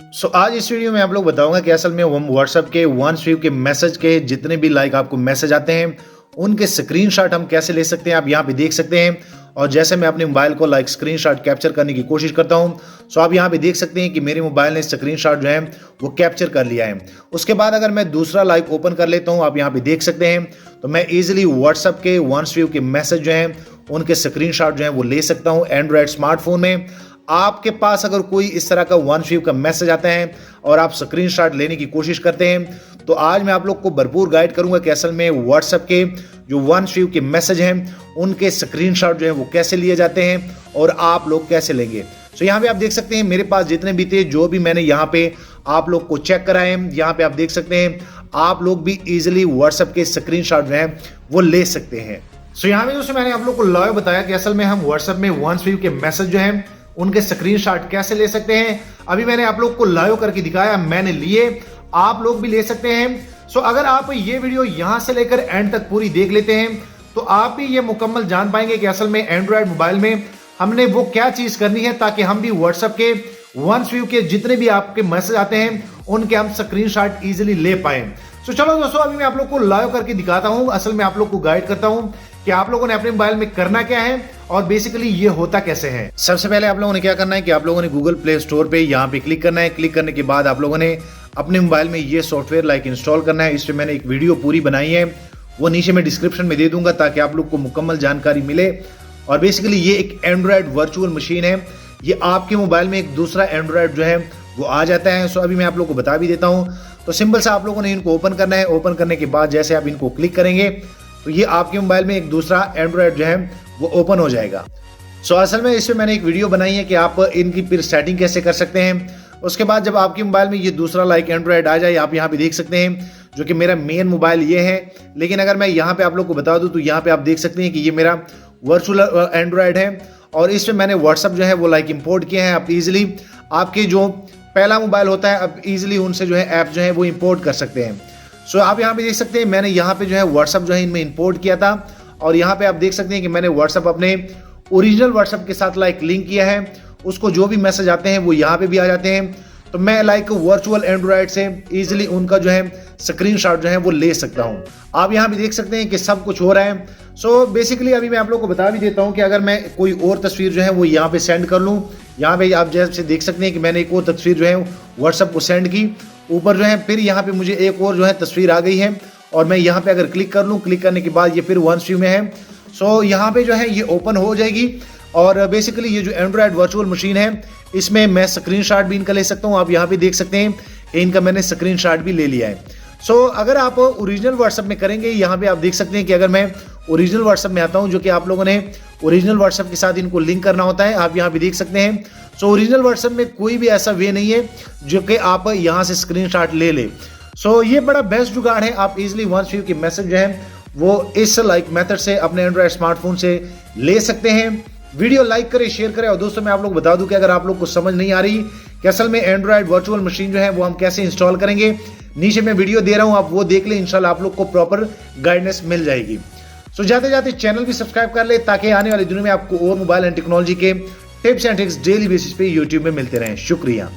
आज इस वीडियो में आप लोग बताऊंगा कि असल में हम व्हाट्सएप के वन स्वीप के मैसेज के जितने भी आपको मैसेज आते हैं उनके स्क्रीनशॉट हम कैसे ले सकते हैं, आप यहाँ पे देख सकते हैं। और जैसे मैं अपने मोबाइल को स्क्रीनशॉट कैप्चर करने की कोशिश करता हूँ, सो आप यहाँ पे देख सकते हैं कि मेरे मोबाइल ने स्क्रीनशॉट जो है वो कैप्चर कर लिया है। उसके बाद अगर मैं दूसरा ओपन कर लेता हूँ, आप यहाँ पे देख सकते हैं, तो मैं इजीली व्हाट्सएप के वन स्वीप के मैसेज जो हैं उनके स्क्रीनशॉट जो है वो ले सकता हूँ एंड्रॉयड स्मार्टफोन में। आपके पास अगर कोई इस तरह का वन स्वीप का मैसेज आता है और आप स्क्रीनशॉट लेने की कोशिश करते हैं, तो आज मैं आप लोग को भरपूर गाइड करूंगा कि असल में व्हाट्सएप के जो वन स्वीप के मैसेज हैं उनके स्क्रीनशॉट जो है वो कैसे लिए जाते हैं और आप लोग कैसे लेंगे। यहाँ पे आप देख सकते हैं मेरे पास जितने भी थे, जो भी मैंने यहाँ पे आप लोग को चेक कराए हैं, यहाँ पे आप देख सकते हैं आप लोग भी इजिली व्हाट्सएप के स्क्रीनशॉट जो है वो ले सकते हैं। यहाँ पे दोस्तों मैंने आप लोग को लाइव बताया कि असल में हम व्हाट्सएप में वन स्वीप के मैसेज जो है उनके स्क्रीनशॉट कैसे ले सकते हैं। अभी मैंने आप लोग को लाइव करके दिखाया, मैंने लिए, आप लोग भी ले सकते हैं। अगर आप ये वीडियो यहां से लेकर एंड तक पूरी देख लेते हैं तो आप भी ये मुकम्मल जान पाएंगे कि असल में एंड्रॉयड मोबाइल में हमने वो क्या चीज करनी है ताकि हम भी व्हाट्सएप के वन स्वीप के जितने भी आपके मैसेज आते हैं उनके हम स्क्रीनशॉट इजीली ले पाए। चलो दोस्तों, अभी मैं आप लोग को लाइव करके दिखाता हूं, असल में आप लोग को गाइड करता हूं कि आप लोगों ने अपने मोबाइल में करना क्या है और बेसिकली ये होता कैसे है। सबसे पहले आप लोगों ने क्या करना है कि आप लोगों ने गूगल प्ले स्टोर पे यहाँ पे क्लिक करना है। क्लिक करने के बाद आप लोगों ने अपने मोबाइल में ये सॉफ्टवेयर इंस्टॉल करना है। इस पे मैंने एक वीडियो पूरी बनाई है, वो नीचे मैं डिस्क्रिप्शन में दे दूंगा ताकि आप लोग को मुकम्मल जानकारी मिले। और बेसिकली ये एक एंड्रॉयड वर्चुअल मशीन है, ये आपके मोबाइल में एक दूसरा एंड्रॉयड जो है वो आ जाता है। अभी मैं आप लोग को बता भी देता हूँ। तो सिंपल सा आप लोगों ने इनको ओपन करना है। ओपन करने के बाद जैसे आप इनको क्लिक करेंगे तो ये आपके मोबाइल में एक दूसरा एंड्रॉयड जो है वो ओपन हो जाएगा। असल में इसमें मैंने एक वीडियो बनाई है कि आप इनकी फिर सेटिंग कैसे कर सकते हैं। उसके बाद जब आपके मोबाइल में ये दूसरा एंड्रॉयड आ जाए, आप यहाँ पे देख सकते हैं, जो कि मेरा मेन मोबाइल ये है। लेकिन अगर मैं यहाँ पे आप लोग को बता दूं तो यहाँ पे आप देख सकते हैं कि ये मेरा वर्चुअल एंड्रॉयड है और इसमें मैंने व्हाट्सअप जो है वो इंपोर्ट किया है। आप इजिली आपके जो पहला मोबाइल होता है, आप इजिली उनसे जो है ऐप जो है वो इंपोर्ट कर सकते हैं। आप यहाँ पे देख सकते हैं मैंने यहाँ पे जो है व्हाट्सअप जो है इनमें इंपोर्ट किया था और यहाँ पे आप देख सकते हैं कि मैंने व्हाट्सअप अपने ओरिजिनल व्हाट्सअप के साथ लिंक किया है। उसको जो भी मैसेज आते हैं वो यहाँ पे भी आ जाते हैं। तो मैं वर्चुअल एंड्रॉयड से इजीली उनका जो है स्क्रीनशॉट जो है वो ले सकता हूँ। आप यहाँ भी देख सकते हैं कि सब कुछ हो रहा है। बेसिकली अभी मैं आप लोग को बता भी देता हूँ कि अगर मैं कोई और तस्वीर जो है वो यहाँ पे सेंड कर लूँ, यहाँ पे आप जैसे देख सकते हैं कि मैंने एक और तस्वीर जो है व्हाट्सएप को सेंड की, ऊपर जो है फिर यहाँ पे मुझे एक और जो है तस्वीर आ गई है और मैं यहाँ पे अगर क्लिक कर लूँ, क्लिक करने के बाद ये फिर वन स्वीप में है। यहाँ पे जो है ये ओपन हो जाएगी और बेसिकली ये जो एंड्रॉयड वर्चुअल मशीन है इसमें मैं स्क्रीनशॉट भी इनका ले सकता हूँ। आप यहाँ पे देख सकते हैं कि इनका मैंने स्क्रीनशॉट भी ले लिया है। अगर आप ओरिजिनल व्हाट्सएप में करेंगे, यहाँ पे आप देख सकते हैं कि अगर मैं ओरिजिनल व्हाट्सएप में आता हूँ, जो कि आप लोगों ने ओरिजिनल व्हाट्सएप के साथ इनको लिंक करना होता है, आप यहाँ पे देख सकते हैं। ओरिजिनल व्हाट्सएप में कोई भी ऐसा वे नहीं है जो कि आप यहाँ से स्क्रीनशॉट ले ले। ये बड़ा बेस्ट जुगाड़ है। आप इजिली वन स्वीप के मैसेज जो है वो इस मेथड से अपने एंड्रॉयड स्मार्टफोन से ले सकते हैं। वीडियो लाइक करें, शेयर करें और दोस्तों मैं आप लोग बता दूं कि अगर आप लोग को समझ नहीं आ रही कि असल में एंड्रॉयड वर्चुअल मशीन जो है वो हम कैसे इंस्टॉल करेंगे, नीचे मैं वीडियो दे रहा हूं, आप वो देख लें, इंशाल्लाह आप लोग को प्रॉपर गाइडेंस मिल जाएगी। जाते जाते चैनल भी सब्सक्राइब कर ले ताकि आने वाले दिनों में आपको और मोबाइल एंड टेक्नोलॉजी के tips and tricks daily basis पे यूट्यूब में मिलते रहें। शुक्रिया।